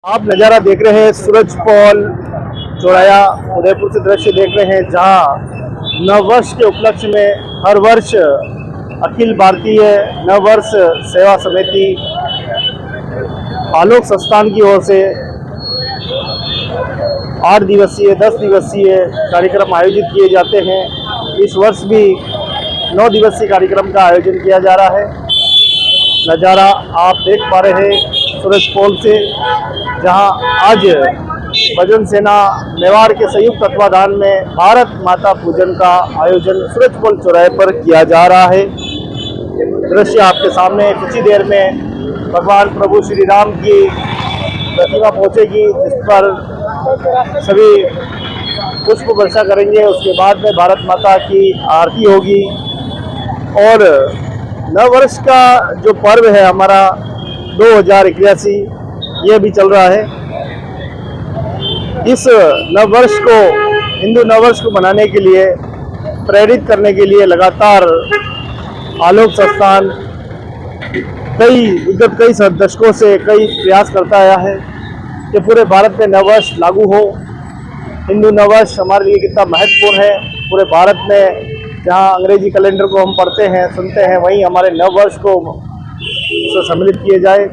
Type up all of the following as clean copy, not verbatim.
आप नज़ारा देख रहे हैं सूरजपोल चौराया उदयपुर से दृश्य देख रहे हैं, जहां नववर्ष के उपलक्ष्य में हर वर्ष अखिल भारतीय नववर्ष सेवा समिति आलोक संस्थान की ओर से 8 दिवसीय 10 दिवसीय कार्यक्रम आयोजित किए जाते हैं। इस वर्ष भी 9 दिवसीय कार्यक्रम का आयोजन किया जा रहा है। नज़ारा आप देख पा रहे हैं सूरजपोल से, जहां आज बजरंग सेना मेवाड़ के संयुक्त तत्वाधान में भारत माता पूजन का आयोजन सूरजपोल चौराहे पर किया जा रहा है। दृश्य आपके सामने कुछ ही देर में भगवान प्रभु श्री राम की प्रतिमा पहुंचेगी, जिस पर सभी पुष्प वर्षा करेंगे। उसके बाद में भारत माता की आरती होगी और नववर्ष का जो पर्व है हमारा 2081 ये भी चल रहा है। इस नववर्ष को, हिंदू नववर्ष को मनाने के लिए, प्रेरित करने के लिए लगातार आलोक संस्थान विगत कई दशकों से कई प्रयास करता आया है कि पूरे भारत में नववर्ष लागू हो। हिंदू नववर्ष हमारे लिए कितना महत्वपूर्ण है। पूरे भारत में जहां अंग्रेजी कैलेंडर को हम पढ़ते हैं, सुनते हैं, वहीं हमारे नववर्ष को सम्मिलित किए जाए।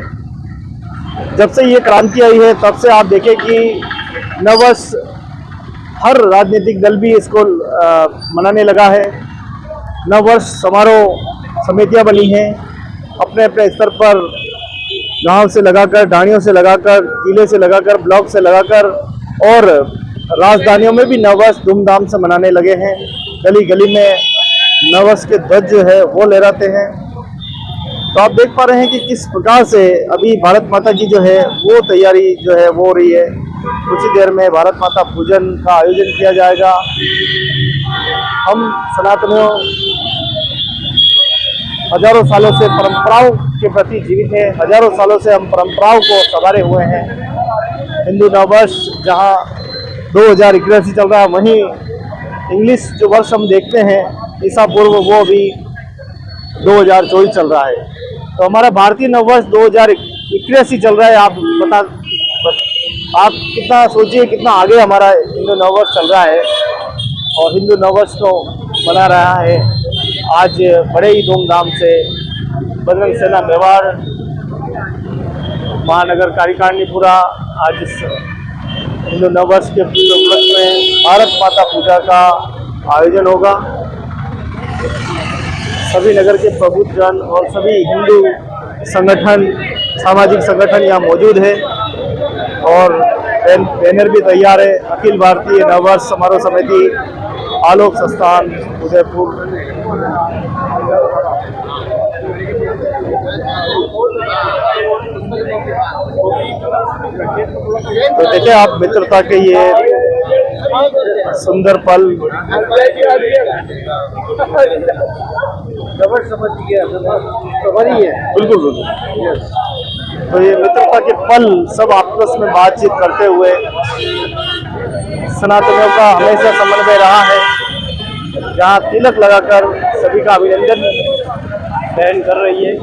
जब से ये क्रांति आई है तब से आप देखें कि नववर्ष हर राजनीतिक दल भी इसको मनाने लगा है। नववर्ष समारोह समितियां बनी हैं, अपने अपने स्तर पर गांव से लगाकर, ढाणियों से लगाकर, जिले से लगाकर, ब्लॉक से लगाकर और राजधानियों में भी नववर्ष धूमधाम से मनाने लगे हैं। गली गली में नववर्ष के ध्वज जो है वो लहराते हैं। तो आप देख पा रहे हैं कि किस प्रकार से अभी भारत माता की जो है वो तैयारी जो है वो हो रही है। कुछ ही देर में भारत माता पूजन का आयोजन किया जाएगा। हम सनातनियों हजारों सालों से परंपराओं के प्रति जीवित हैं। हजारों सालों से हम परंपराओं को संवारे हुए हैं। हिंदू नववर्ष जहां 2081 चल रहा है, वहीं इंग्लिश जो वर्ष हम देखते हैं ईसा पूर्व, वो भी 2024 चल रहा है। तो हमारा भारतीय नववर्ष 2081 चल रहा है। आप कितना सोचिए, कितना आगे हमारा हिंदू नववर्ष चल रहा है और हिंदू नववर्ष को मना रहा है आज बड़े ही धूमधाम से बजरंग सेना मेवाड़ महानगर कार्यकारिणी आज इस हिंदू नववर्ष के उपलक्ष्य में भारत माता पूजा का आयोजन होगा। सभी नगर के प्रबुद्धजन और सभी हिंदू संगठन, सामाजिक संगठन यहाँ मौजूद है और बैनर भी तैयार है। अखिल भारतीय नववर्ष समारोह समिति आलोक संस्थान उदयपुर। तो देखिए आप मित्रता के ये सुंदर पल, बिल्कुल बिल्कुल। तो ये मित्रता के पल सब आपस में बातचीत करते हुए सनातनियों का हमेशा समन्वय रहा है, जहाँ तिलक लगाकर सभी का अभिनंदन बहन कर रही है।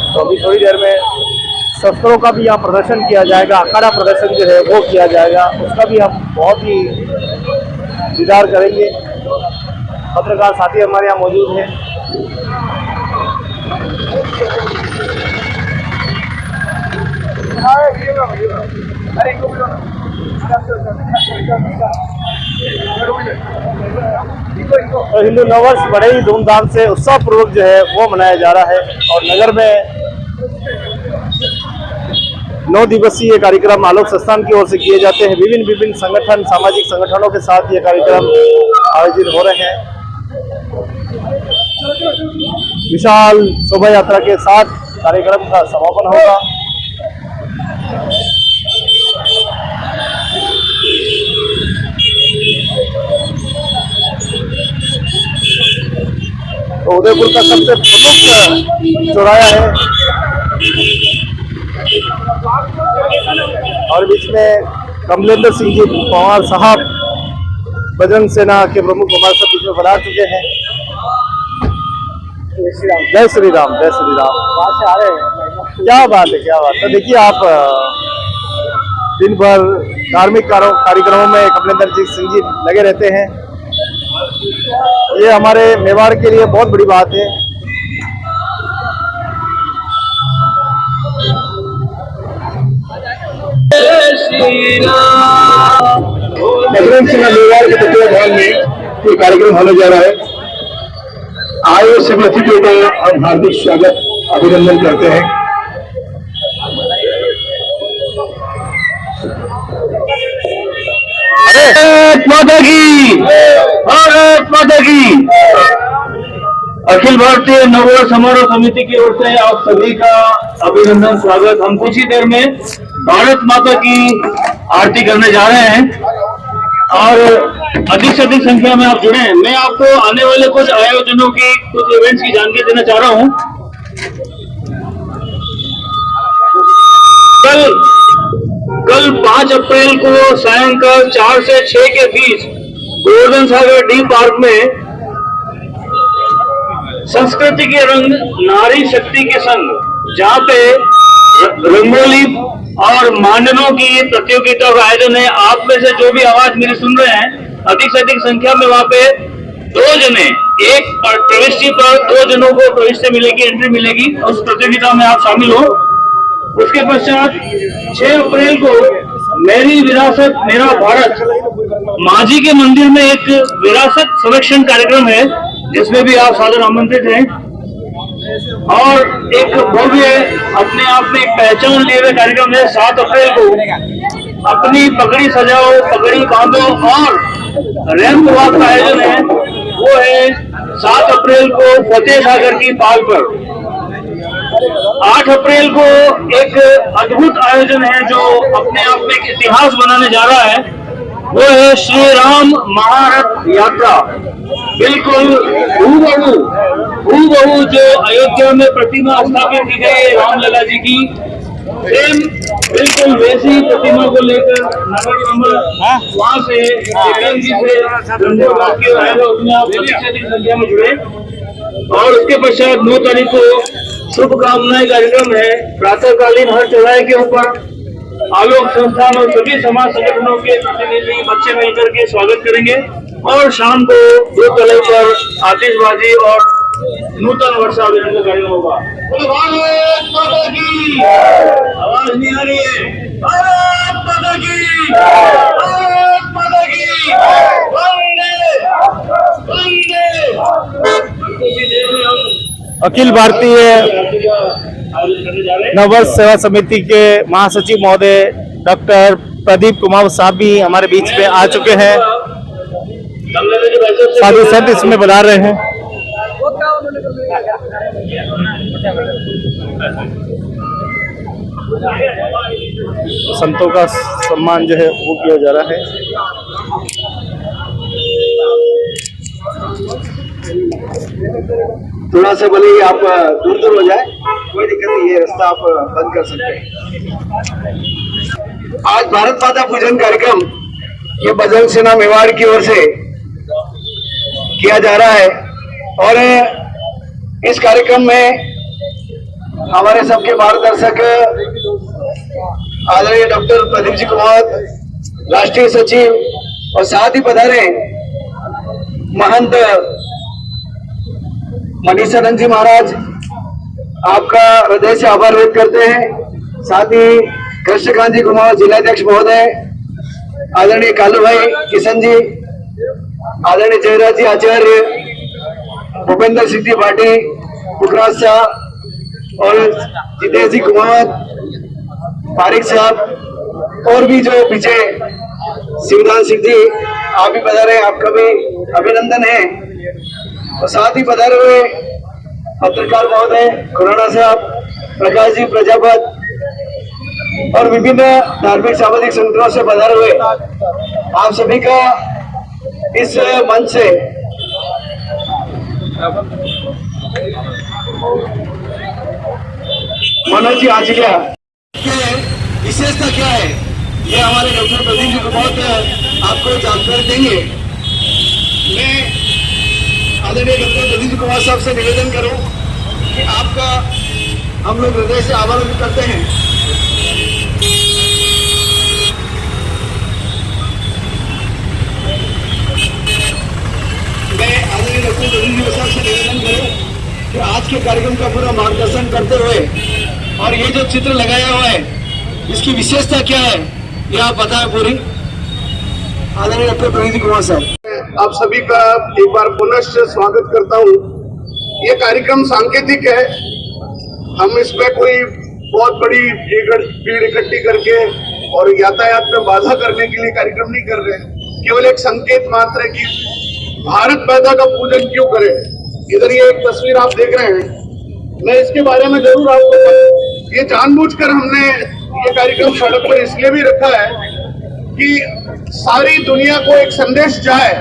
तो अभी थोड़ी देर में शस्त्रों का भी यहाँ प्रदर्शन किया जाएगा, अखाड़ा प्रदर्शन जो है वो किया जाएगा, उसका भी हम बहुत ही दीदार करेंगे। पत्रकार साथी हमारे यहाँ मौजूद हैं। तो हिंदू नववर्ष बड़े ही धूमधाम से उत्साहपूर्वक जो है वो मनाया जा रहा है और नगर में 9 दिवसीय कार्यक्रम आलोक संस्थान की ओर से किए जाते हैं। विभिन्न संगठन, सामाजिक संगठनों के साथ ये कार्यक्रम आयोजित हो रहे हैं। विशाल शोभा यात्रा के साथ कार्यक्रम का समापन होगा। तो उदयपुर का सबसे प्रमुख चौराया है और बीच में कमलेंद्र सिंह जी पवार साहब बजरंग सेना के प्रमुख हमारे साथ बीच में बना चुके हैं। जय श्री राम, जय श्री राम। वहाँ से आ रहे हैं। क्या बात है, क्या बात है। देखिए आप दिन भर धार्मिक कार्यक्रमों में कमलेंद्र जी सिंह जी लगे रहते हैं। ये हमारे मेवाड़ के लिए बहुत बड़ी बात है। बजरंग सिंह मेवाड़ के तत्वाधान में ये कार्यक्रम होने जा रहा है। आए सभी अतिथियों का हम हार्दिक स्वागत अभिनंदन करते हैं। भारत माता की, भारत माता की। अखिल भारतीय नववर्ष समारोह समिति की ओर से आप सभी का अभिनंदन, स्वागत। हम कुछ ही देर में भारत माता की आरती करने जा रहे हैं और अधिक से अधिक संख्या में आप जुड़े हैं। मैं आपको आने वाले कुछ आयोजनों की, कुछ इवेंट्स की जानकारी देना चाह रहा हूं। कल 5 अप्रैल को सायंकाल 4 से 6 के बीच गोवर्धन सागर डी पार्क में संस्कृति के रंग नारी शक्ति के संग, जहाँ पे रंगोली और मांडनों की प्रतियोगिता का आयोजन है। आप में से जो भी आवाज मेरी सुन रहे हैं, अधिक से अधिक संख्या में वहाँ पे 2 जने, एक प्रविष्टि पर 2 जनों को प्रविष्टि मिलेगी, एंट्री मिलेगी। उस प्रतियोगिता में आप शामिल हो। उसके पश्चात 6 अप्रैल को मेरी विरासत मेरा भारत मांझी के मंदिर में एक विरासत संरक्षण कार्यक्रम है, जिसमें भी आप सादर आमंत्रित हैं। और एक भव्य अपने आप में एक पहचान लिए हुए कार्यक्रम है। 7 अप्रैल को अपनी पगड़ी सजाओ, पगड़ी बांधो और रैंप वॉक का आयोजन है। वो है 7 अप्रैल को फतेह सागर की पाल पर। 8 अप्रैल को एक अद्भुत आयोजन है जो अपने आप में एक इतिहास बनाने जा रहा है। वो है श्री राम महारथ यात्रा। बिल्कुल हूबहू जो अयोध्या में प्रतिमा स्थापित की गई है रामलला जी की, सेम बिल्कुल वैसी प्रतिमा को लेकर वहाँ से उसमें आप अधिक से अधिक संख्या में जुड़े। और उसके पश्चात 9 तारीख को शुभकामनाएं कार्यक्रम है। प्रातःकालीन हर चौराहे के ऊपर आलोक संस्थान और सभी समाज संगठनों के प्रतिनिधि बच्चे मिलकर के स्वागत करेंगे। और शाम को 2 तले पर आतिशबाजी और नूतन वर्षाभिनंदन कार्यक्रम होगा। भारत माता की आवाज नहीं आ रही है। भारत माता की, भारत माता की, वंदे वंदे। अखिल भारतीय नववर्ष सेवा समिति के महासचिव महोदय डॉक्टर प्रदीप कुमार साहब भी हमारे बीच में आ चुके हैं। साधु संत इसमें बुला रहे हैं। संतों का सम्मान जो है वो किया जा रहा है। थोड़ा सा भले ही आप दूर दूर हो जाए, कोई दिक्कत नहीं है, रास्ता आप बंद कर सकते हैं। आज भारत माता पूजन कार्यक्रम ये बजरंग सेना मेवाड़ की ओर से किया जा रहा है। और इस कार्यक्रम में हमारे सबके मार्गदर्शक आदरणीय डॉक्टर प्रदीप जी कुमार, राष्ट्रीय सचिव, और साथ ही पधारे महंत मनीषानंद जी महाराज, आपका हृदय से आभार व्यक्त करते हैं। साथ ही कृष्णकांत जी कुमार जिलाध्यक्ष महोदय, आदरणीय कालू भाई किशन जी, आदरणीय जयराज जी आचार्य, भूपेंद्र सिंह जी भाटी, पुखराज साहब और जितेश जी कुमार, पारिक साहब, और भी जो पीछे शिवदान सिंह जी, आप भी पधारे, आपका भी अभिनंदन है। और साथ ही पधारे हुए पत्रकार महोदय खुराना साहब, प्रकाश जी प्रजापत और विभिन्न धार्मिक सामाजिक संगठनों से पधारे हुए आप सभी का इस मंच से मनोज जी आज क्या विशेषता क्या है, ये हमारे डॉक्टर प्रदीप जी को बहुत आपको जानकारी देंगे। मैं आदरणीय डॉक्टर प्रदीप कुमार साहब से निवेदन करूं कि आपका हम लोग हृदय से आभार व्यक्त करते हैं। मैं आदरणीय डॉक्टर प्रदीप कुमार साहब से निवेदन करूं कि आज के कार्यक्रम का पूरा मार्गदर्शन करते हुए और ये जो चित्र लगाया हुआ है इसकी विशेषता क्या है ये आप बताएं पूरी। आदरणीय डॉक्टर प्रदीप कुमार साहब, आप सभी का एक बार पुनः स्वागत करता हूं। ये कार्यक्रम सांकेतिक है, हम इसमें कोई बहुत बड़ी भीड़ इकट्ठी करके और यातायात में बाधा करने के लिए कार्यक्रम नहीं कर रहे, केवल एक संकेत मात्र है कि भारत माता का पूजन क्यों करें। इधर ये एक तस्वीर आप देख रहे हैं, मैं इसके बारे में जरूर आपको, ये जानबूझकर हमने ये कार्यक्रम सड़क पर इसलिए भी रखा है कि सारी दुनिया को एक संदेश जाए।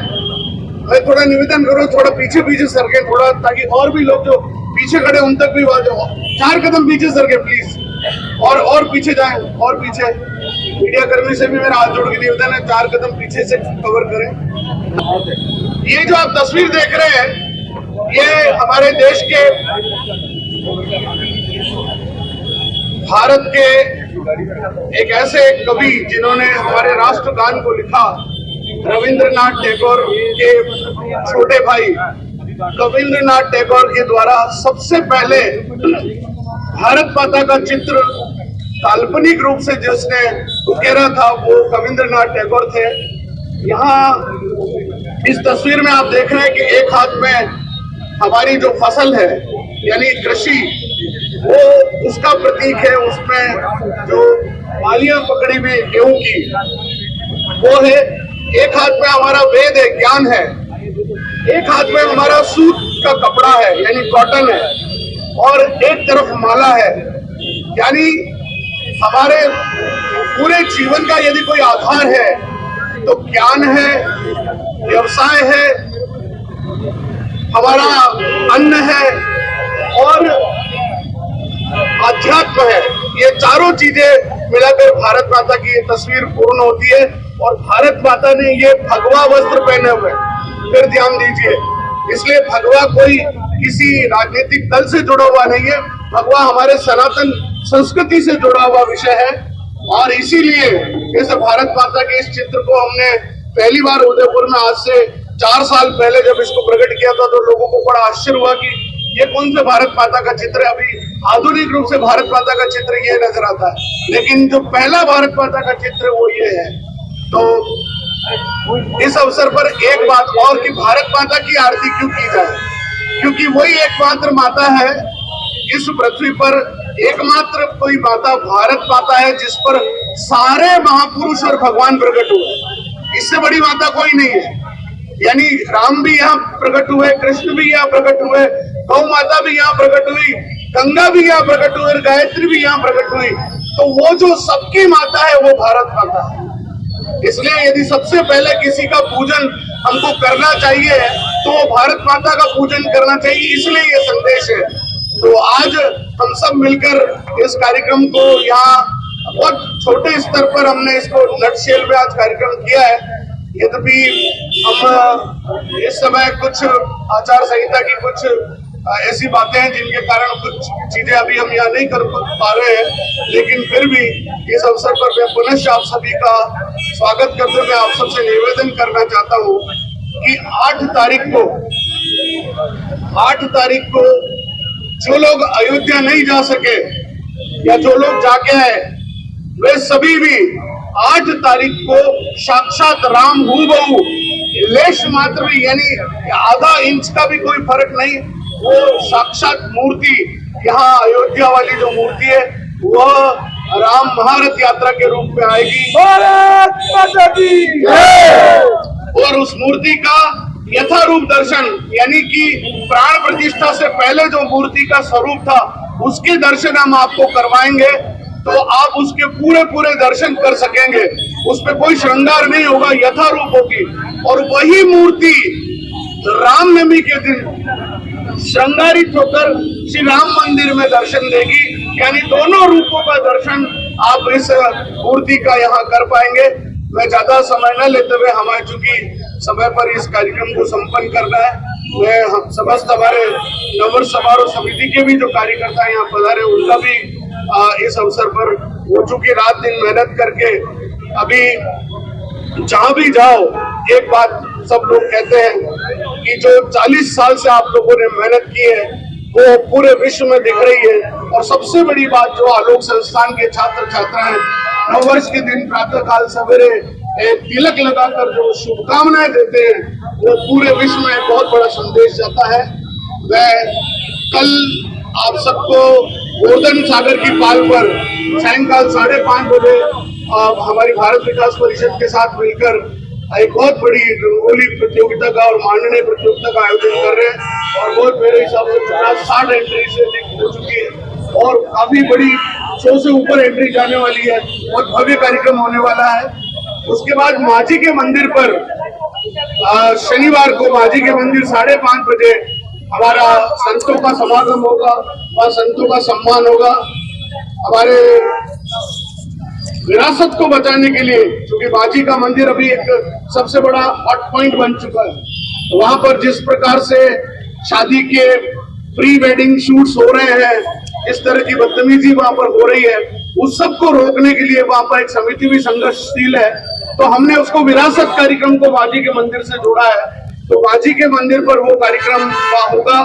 मैं थोड़ा निवेदन करूं, थोड़ा पीछे पीछे सरके थोड़ा, ताकि और भी लोग जो पीछे खड़े उन तक भी आवाज हो। 4 कदम पीछे सरके प्लीज, और पीछे जाएं, और पीछे। मीडिया कर्मी से भी मेरा हाथ जोड़ के निवेदन है, 4 कदम पीछे से कवर करें। ये जो आप तस्वीर देख रहे हैं ये हमारे देश के भारत के एक ऐसे कवि जिन्होंने हमारे राष्ट्रगान को लिखा, रविंद्रनाथ टैगोर के छोटे भाई रविंद्रनाथ टैगोर के द्वारा सबसे पहले भारत माता का चित्र काल्पनिक रूप से जिसने उकेरा था वो रविंद्रनाथ टैगोर थे। यहाँ इस तस्वीर में आप देख रहे हैं कि एक हाथ में हमारी जो फसल है यानी कृषि, वो उसका प्रतीक है, उसमें जो मालियां पकड़ी हुई गेहूं की वो है। एक हाथ में हमारा वेद है, ज्ञान है, एक हाथ में हमारा सूत का कपड़ा है यानी कॉटन है, और एक तरफ माला है। यानी हमारे पूरे जीवन का यदि कोई आधार है तो ज्ञान है, व्यवसाय है, हमारा अन्न है और अध्यात्म है। ये चारों चीजें मिलाकर भारत माता की तस्वीर पूर्ण होती है। और भारत माता ने ये भगवा वस्त्र पहने हुए, फिर ध्यान दीजिए, इसलिए भगवा कोई किसी राजनीतिक दल से जुड़ा हुआ नहीं है, भगवा हमारे सनातन संस्कृति से जुड़ा हुआ विषय है। और इसीलिए इस भारत माता के इस चित्र को हमने पहली बार उदयपुर में आज से 4 साल पहले जब इसको प्रकट किया था तो लोगों को बड़ा आश्चर्य हुआ कि ये कौन से भारत माता का चित्र है। अभी आधुनिक रूप से भारत माता का चित्र ये नजर आता है, लेकिन जो पहला भारत माता का चित्र वो ये है। तो इस अवसर पर एक बात और कि भारत माता की आरती क्यों की जाए, क्योंकि वही एकमात्र माता है इस पृथ्वी पर, एकमात्र कोई माता भारत माता है जिस पर सारे महापुरुष और भगवान प्रकट हुए। इससे बड़ी माता कोई नहीं है। यानी राम भी यहाँ प्रकट हुए, कृष्ण भी यहाँ प्रकट हुए, गौ माता भी यहाँ प्रकट हुई, गंगा भी यहाँ प्रकट हुई, गायत्री भी यहाँ प्रकट हुई। तो वो जो सबकी माता है वो भारत माता है। इसलिए यदि सबसे पहले किसी का पूजन हमको करना चाहिए तो वो भारत माता का पूजन करना चाहिए, इसलिए ये संदेश है। तो आज हम सब मिलकर इस कार्यक्रम को यहाँ बहुत छोटे स्तर पर हमने इसको नटशेल में आज कार्यक्रम किया है। यद्यपि हम इस समय कुछ आचार संहिता की कुछ ऐसी बातें हैं जिनके कारण कुछ चीजें अभी हम यहाँ नहीं कर पा रहे हैं, लेकिन फिर भी इस अवसर पर मैं पुनः आप सभी का स्वागत करते हुए आप सबसे निवेदन करना चाहता हूँ कि 8 तारीख को जो लोग अयोध्या नहीं जा सके या जो लोग जाके आए वे सभी भी 8 तारीख को साक्षात राम हूबहू, लेश मात्र भी यानी आधा इंच का भी कोई फर्क नहीं, वो साक्षात मूर्ति यहाँ अयोध्या वाली जो मूर्ति है वह राम महारथ यात्रा के रूप में आएगी। भारत माता की जय। और उस मूर्ति का यथारूप दर्शन यानी कि प्राण प्रतिष्ठा से पहले जो मूर्ति का स्वरूप था उसके दर्शन हम आपको करवाएंगे, तो आप उसके पूरे दर्शन कर सकेंगे। उसमें कोई श्रृंगार नहीं होगा, यथारूप होगी। और वही मूर्ति रामनवमी के दिन श्रृंगारित होकर श्री राम मंदिर में दर्शन देगी, यानी दोनों रूपों का दर्शन आप इस मूर्ति का यहाँ कर पाएंगे। मैं ज्यादा समय न लेते हुए हमें चूंकि समय पर इस कार्यक्रम को संपन्न करना है, मैं समस्त हमारे नववर्ष समारोह समिति के भी जो कार्यकर्ता यहाँ पधारे उनका भी इस अवसर पर वो चूंकि रात दिन मेहनत करके अभी जहां भी जाओ एक बात सब लोग कहते हैं कि जो 40 साल से आप लोगों ने मेहनत की है वो पूरे विश्व में दिख रही है। और सबसे बड़ी बात जो आलोक संस्थान के छात्र छात्रा हैं नववर्ष के दिन प्रातः काल सवेरे तिलक लगाकर जो शुभकामनाएं देते हैं वो पूरे विश्व में बहुत बड़ा संदेश जाता है। वह कल आप सबको गोवर्धन सागर की पाल पर सायंकाल 5:30 बजे हमारी भारत विकास परिषद के साथ मिलकर एक बहुत बड़ी रंगोली प्रतियोगिता का और मांडने प्रतियोगिता का आयोजन कर रहे हैं और बहुत मेरे हिसाब से 50-60 एंट्री से हो चुकी है और काफी बड़ी 100 से ऊपर एंट्री जाने वाली है। बहुत भव्य कार्यक्रम होने वाला है। उसके बाद माझी के मंदिर पर शनिवार को माझी के मंदिर 5:30 बजे हमारा संतों का समागम होगा और संतों का सम्मान होगा। हमारे विरासत को बचाने के लिए क्योंकि बाजी का मंदिर अभी एक सबसे बड़ा हॉट पॉइंट बन चुका है, वहां पर जिस प्रकार से शादी के प्री वेडिंग शूट्स हो रहे हैं, इस तरह की बदतमीजी वहां पर हो रही है, उस सब को रोकने के लिए वहां पर एक समिति भी संघर्षशील है। तो हमने उसको विरासत कार्यक्रम को बाजी के मंदिर से जोड़ा है। तो बाजी के मंदिर पर वो कार्यक्रम वहां होगा,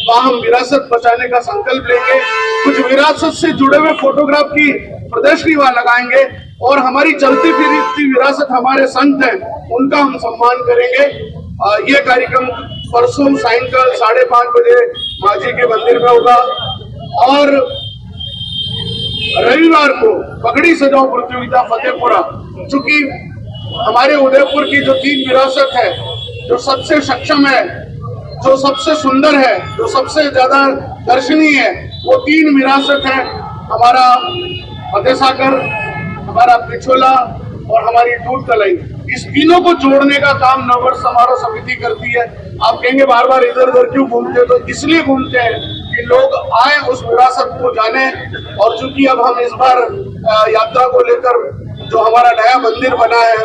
वहां हम विरासत बचाने का संकल्प लेंगे। कुछ विरासत से जुड़े हुए फोटोग्राफ की प्रदर्शनी वहां लगाएंगे और हमारी चलती फिरती विरासत हमारे संत हैं उनका हम सम्मान करेंगे। ये कार्यक्रम परसों सायंकाल 5:30 बजे माझी के मंदिर में होगा और रविवार को पगड़ी सजाओ प्रतियोगिता फतेहपुरा, चूंकि हमारे उदयपुर की जो 3 विरासत है, जो सबसे सक्षम है, जो सबसे सुंदर है, जो सबसे ज्यादा दर्शनीय है, वो 3 विरासत है। हमारा फतेह सागर, हमारा पिछोला और हमारी दूध तलाई। इस तीनों को जोड़ने का काम नववर्ष समारोह समिति करती है। आप कहेंगे बार बार इधर उधर क्यों घूमते, तो इसलिए घूमते हैं कि लोग आए उस विरासत को जाने। और चूंकि अब हम इस बार यात्रा को लेकर जो हमारा नया मंदिर बना है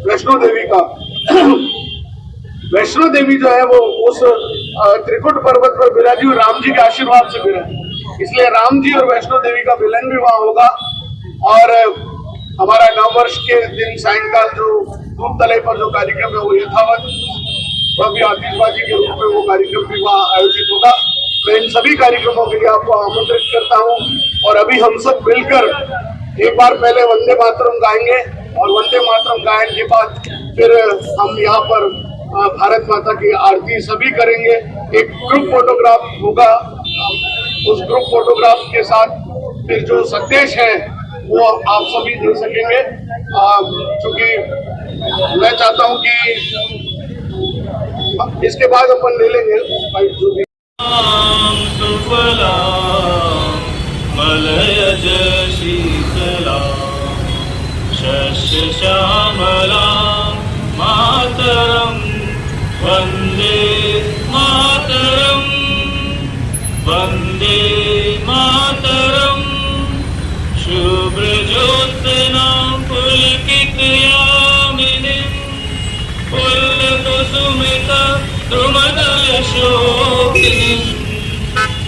वैष्णो देवी का, वैष्णो देवी जो है वो उस त्रिकुट पर्वत पर विराजी हुई राम जी के आशीर्वाद से मिला, इसलिए राम जी और वैष्णो देवी का मिलन भी वहां होगा। और हमारा नववर्ष के दिन सायंकाल जो दूध तलाई पर जो कार्यक्रम है वो यथावत भव्य आतिशबाजी के रूप में वो कार्यक्रम भी वहाँ आयोजित होगा। मैं इन सभी कार्यक्रमों के लिए आपको आमंत्रित करता हूँ और अभी हम सब मिलकर एक बार पहले वंदे मातरम गाएंगे और वंदे मातरम गायन के बाद फिर हम यहाँ पर भारत माता की आरती सभी करेंगे। एक ग्रुप फोटोग्राफ होगा, उस ग्रुप फोटोग्राफ के साथ फिर जो संदेश है वो आप सभी दे सकेंगे। क्योंकि मैं चाहता हूं कि इसके बाद अपन ले लेंगे जो भी मलयज शीतला शस्य श्यामला मातरम वंदे मातरम वंदे मातरम शुभ्रज्योत्स्ना पुलकितयामिनीं फुल्लकुसुमिता द्रुमदलशोभिनीं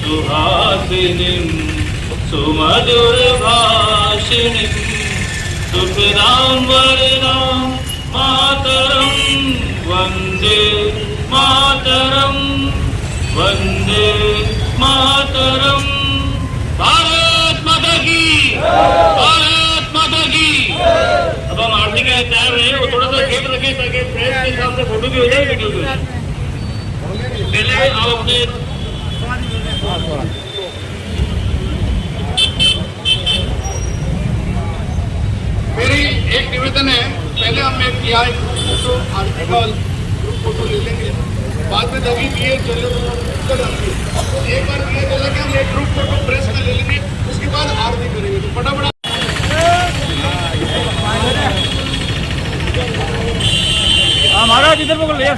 सुहासिनीं सुमधुरभाषिणीं सुखदां वरदां मातरं वन्दे मातरं वन्दे मातरं। भारत माता की, भारत माता की। अब हम आरती का तैयार रहे, वो थोड़ा सा गेप रखे ताकि प्रेस के हिसाब से फोटो भी हो जाए, वीडियो भी हो जाए। पहले आप अपने मेरी एक निवेदन है, पहले हम एक फोटो आरती का ग्रुप फोटो ले लेंगे, बाद में दही दिए चले तो एक बार दिए चला के हम एक ग्रुप फोटो प्रेस का ले लेंगे, उसके बाद आरती करेंगे। तो फटाफट महाराज इधर पकड़ लिया।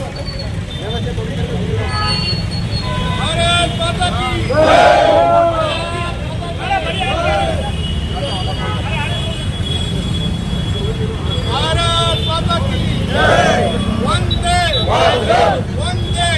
भारत माता की भारत माता की वंदे वंदे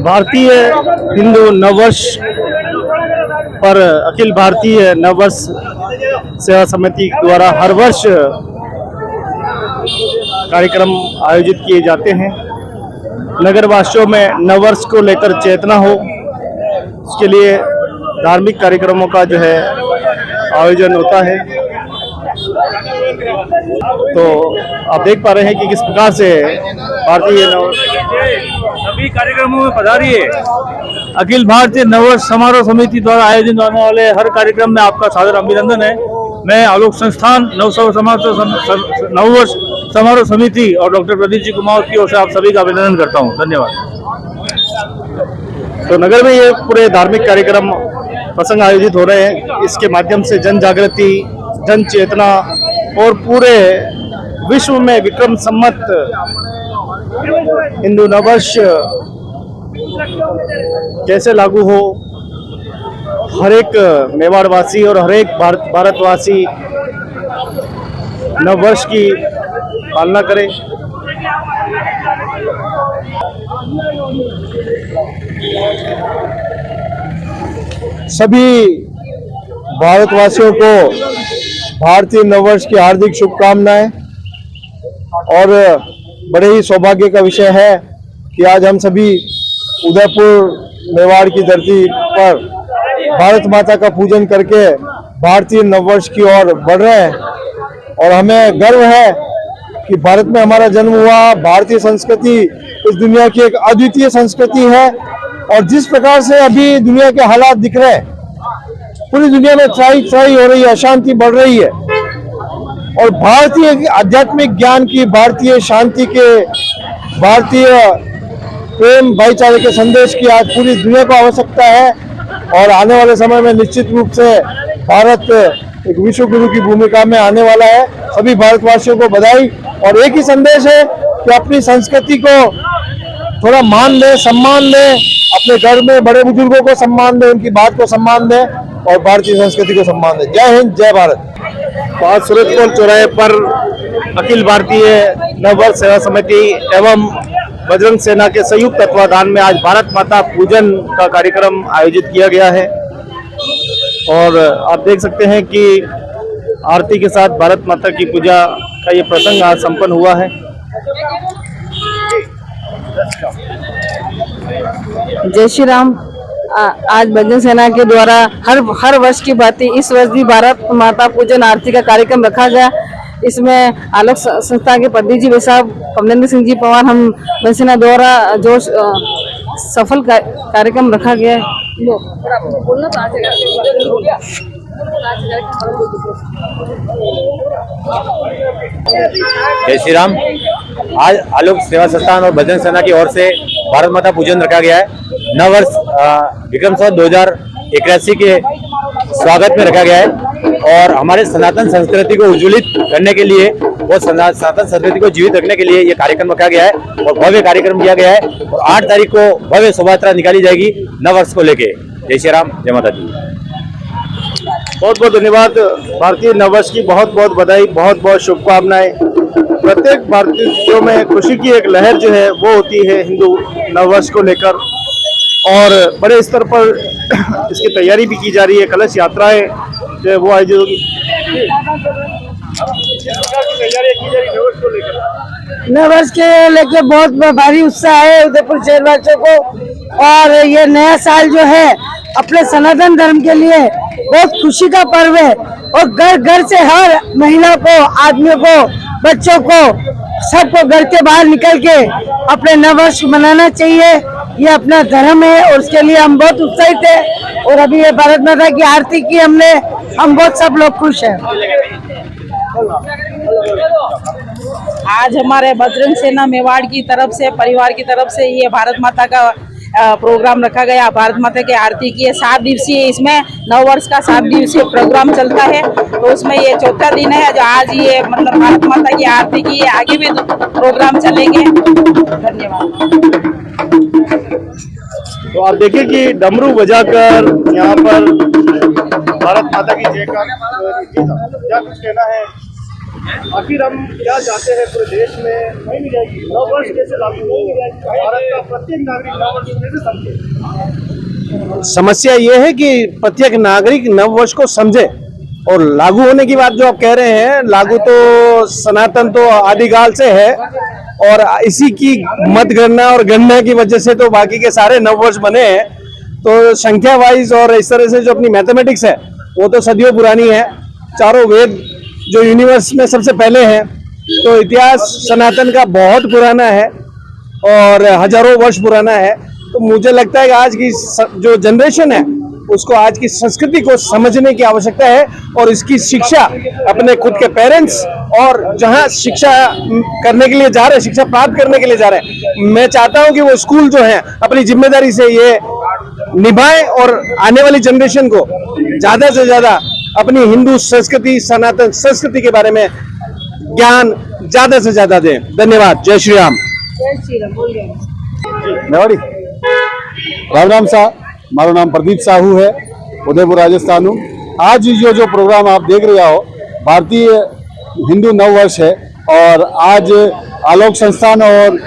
भारतीय हिंदू नववर्ष पर अखिल भारतीय नववर्ष सेवा समिति द्वारा हर वर्ष कार्यक्रम आयोजित किए जाते हैं। नगरवासियों में नववर्ष को लेकर चेतना हो, उसके लिए धार्मिक कार्यक्रमों का जो है आयोजन होता है। तो आप देख पा रहे हैं कि किस प्रकार से भारतीय सभी कार्यक्रमों में पधारिए। अखिल भारतीय नववर्ष समारोह समिति द्वारा आयोजित होने वाले हर कार्यक्रम में आपका सादर अभिनंदन है। मैं आलोक संस्थान नववर्ष समारोह समिति और डॉक्टर प्रदीप जी कुमार की ओर से आप सभी का अभिनंदन करता हूँ। धन्यवाद। तो नगर में ये पूरे धार्मिक कार्यक्रम प्रसंग आयोजित हो रहे हैं। इसके माध्यम से जन जागृति, जन चेतना और पूरे विश्व में विक्रम सम्मत हिंदू नववर्ष कैसे लागू हो, हर एक मेवाड़वासी और हर एक भारतवासी नववर्ष की पालना करे। सभी भारतवासियों को भारतीय नववर्ष की हार्दिक शुभकामनाएं। और बड़े ही सौभाग्य का विषय है कि आज हम सभी उदयपुर मेवाड़ की धरती पर भारत माता का पूजन करके भारतीय नववर्ष की ओर बढ़ रहे हैं। और हमें गर्व है कि भारत में हमारा जन्म हुआ। भारतीय संस्कृति इस दुनिया की एक अद्वितीय संस्कृति है। और जिस प्रकार से अभी दुनिया के हालात दिख रहे हैं, पूरी दुनिया में त्राही हो रही है, अशांति बढ़ रही है। और भारतीय आध्यात्मिक ज्ञान की, भारतीय शांति के, भारतीय प्रेम भाईचारे के संदेश की आज पूरी दुनिया को आवश्यकता है। और आने वाले समय में निश्चित रूप से भारत एक विश्व गुरु की भूमिका में आने वाला है। सभी भारतवासियों को बधाई। और एक ही संदेश है कि अपनी संस्कृति को थोड़ा मान दें, सम्मान दें, अपने घर में बड़े बुजुर्गों को सम्मान दें, उनकी बात को सम्मान दें और भारतीय संस्कृति को सम्मान दें। जय हिंद, जय भारत। आज सूरजपोल चौराहे पर अखिल भारतीय नववर्ष सेवा समिति एवं बजरंग सेना के संयुक्त तत्वाधान में आज भारत माता पूजन का कार्यक्रम आयोजित किया गया है। और आप देख सकते हैं कि आरती के साथ भारत माता की पूजा का ये प्रसंग आज संपन्न हुआ है। जय श्री राम। आज बजरंग सेना के द्वारा हर वर्ष की बात इस वर्ष भी भारत माता पूजन आरती का कार्यक्रम रखा गया। इसमें आलोक संस्था के प्रदीप जी साहब, कमलेंद्र सिंह जी पवार, हम बजरंग सेना द्वारा जो सफल कार्यक्रम रखा गया है। जय श्री राम। आज आलोक सेवा संस्थान और बजरंग सेना की ओर से भारत माता पूजन रखा गया है। नववर्ष विक्रम संवत 2081 के स्वागत में रखा गया है। और हमारे सनातन संस्कृति को उज्ज्वलित करने के लिए, वो सनातन संस्कृति को जीवित रखने के लिए ये कार्यक्रम रखा गया है और भव्य कार्यक्रम किया गया है। और 8 तारीख को भव्य शोभा यात्रा निकाली जाएगी नववर्ष को लेके। जय श्री राम, जय माता दी। बहुत बहुत धन्यवाद। भारतीय नववर्ष की बहुत बहुत बधाई, बहुत बहुत शुभकामनाएं। प्रत्येक भारतीयों में खुशी की एक लहर जो है वो होती है हिंदू नववर्ष को लेकर। और बड़े स्तर पर इसकी तैयारी भी की जा रही है। कलश यात्राएं जो है वो आयोजित होगी। नववर्ष के लेके बहुत भारी उत्साह है उदयपुर शहरवासियों को। और ये नया साल जो है अपने सनातन धर्म के लिए बहुत खुशी का पर्व है। और घर घर से हर महिला को, आदमियों को, बच्चों को, सबको घर के बाहर निकल के अपने नववर्ष मनाना चाहिए। ये अपना धर्म है और उसके लिए हम बहुत उत्साहित हैं। और अभी ये भारत माता की आरती की हमने, हम बहुत सब लोग खुश हैं। आज हमारे बजरंग सेना मेवाड़ की तरफ से, परिवार की तरफ से ये भारत माता का प्रोग्राम रखा गया। भारत माता की आरती की 7 दिवसीय, इसमें नववर्ष का 7 दिवसीय प्रोग्राम चलता है। तो उसमें ये चौथा दिन है जो आज ये मतलब भारत माता की आरती की। आगे भी प्रोग्राम चलेंगे। धन्यवाद। तो आप देखिए कि डमरू बजाकर यहाँ पर भारत माता की जयकार, क्या कुछ कहना है? आखिर हम क्या चाहते हैं पूरे देश में नववर्ष कैसे लागू हो, भारत का प्रत्येक नागरिक नववर्ष कैसे समझे? समस्या ये है कि प्रत्येक नागरिक नववर्ष को समझे, और लागू होने की बात जो आप कह रहे हैं, लागू तो सनातन तो आदिकाल से है, और इसी की मतगणना और गणना की वजह से तो बाकी के सारे नववर्ष बने हैं। तो संख्या वाइज और इस तरह से जो अपनी मैथमेटिक्स है वो तो सदियों पुरानी है। चारों वेद जो यूनिवर्स में सबसे पहले हैं, तो इतिहास सनातन का बहुत पुराना है और हजारों वर्ष पुराना है। तो मुझे लगता है कि आज की जो जनरेशन है उसको आज की संस्कृति को समझने की आवश्यकता है, और इसकी शिक्षा अपने खुद के पेरेंट्स और जहां शिक्षा करने के लिए जा रहे हैं, शिक्षा प्राप्त करने के लिए जा रहे हैं, मैं चाहता हूं कि वो स्कूल जो है अपनी जिम्मेदारी से ये निभाएं और आने वाली जनरेशन को ज्यादा से ज्यादा अपनी हिंदू संस्कृति, सनातन संस्कृति के बारे में ज्ञान ज्यादा से ज्यादा दें। धन्यवाद। जय श्री राम। मेवाड़ी राम राम सा, मारो नाम प्रदीप साहू है, उदयपुर राजस्थान हूँ। आज जो प्रोग्राम आप देख रहे हो भारतीय हिंदू नववर्ष है, और आज आलोक संस्थान और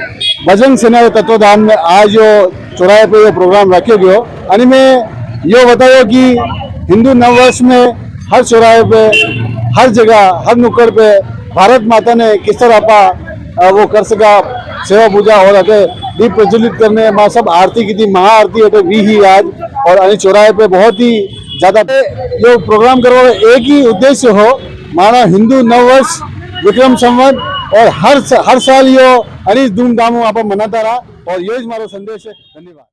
बजरंग सेना के तत्वाधान में आज जो चौराहे पे ये प्रोग्राम रखे गए हो, यानी मैं ये बताओ कि हिंदू नववर्ष में हर चौराहे पे, हर जगह, हर नुक्कड़ पे भारत माता ने किस तरह वो कर सका सेवा पूजा हो रहा थे, दीप प्रज्वलित करने माँ सब आरती की थी, महाआरती है भी ही आज, और अने चौराहे पे बहुत ही ज्यादा जो प्रोग्राम करो एक ही उद्देश्य हो, माना हिंदू नववर्ष विक्रम संवत, और हर साल यो अनिस धूमधाम आप मनाता रहा, और यही हमारा संदेश है। धन्यवाद।